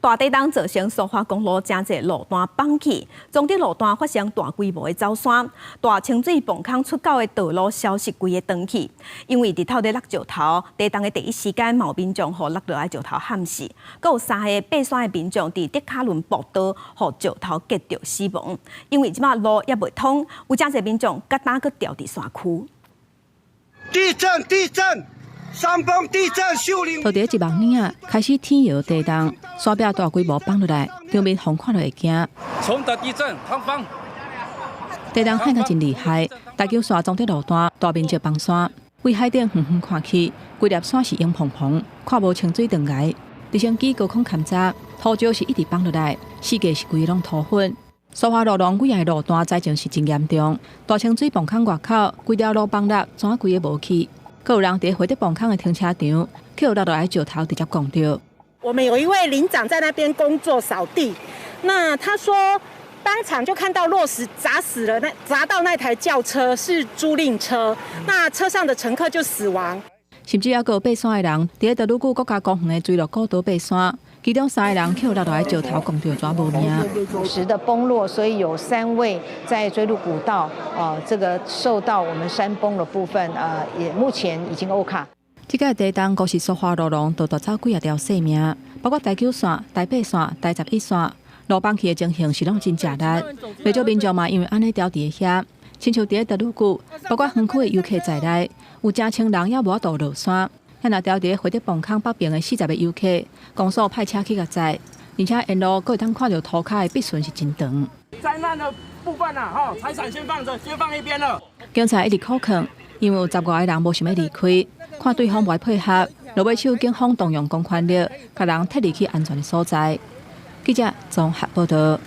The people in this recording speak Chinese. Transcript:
大地震造成苏花公路真侪路段放弃，中地路段发生大规模的走山，大清水泵坑出口的道路消失规个断去。因为日头在落石头，地震的第一时间，有民众互落落来石头憾死，佮有3个爬山的民众伫德卡伦步道互石头击着死亡。因为即马路也未通，有真侪民众甲打佮掉伫山区。地震！山崩地震，秀林。到伫1万年啊，开始天摇地动，山壁大规模放落来，场面风看落会惊。重大地震，塌方。地震撼得真厉害，大桥山中的路段大面积崩山，为海顶远远看去，规粒山是硬蓬蓬，看无清水断崖。直升机高空勘察，土石是一直放落来，四界是规拢土粉。苏花路龙几个路段灾情是真严重，大清水泵坑外口规条路崩落，山规个无去。还有人伫回德泵坑的停车场，去有落落来石头直接撞到。我们有一位林长在那边工作扫地，那他说当场就看到落石砸到那台轿车是租赁车，那车上的乘客就死亡。甚至还有爬山的人，伫德鲁古国家公园的坠落古道爬山，其中3个人去有落落来石头撞到，抓无命。土石的崩落，所以有3位在追鹿古道，这个受到我们山崩的部分，也目前已经 OK。这个地震估是苏花路龙都夺走几啊条性命，包括大桥线、大八线、大11线，路崩去的情形是拢真热烈。不少民众嘛，因为安尼掉伫遐，亲像伫德鲁古，包括园区的游客在内，有真青人也无法度落山。遐若掉伫回德泵坑北边的40个游客，公所派车去甲载，而且沿路佫会通看到涂骹的笔顺是真长。灾难的部分啊，财产先放一边了。警察一直苦劝，因为有15个人无想要离开，看对方无爱配合，落尾手警方动用公权力，甲人撤离去安全的所在。记者综合报道。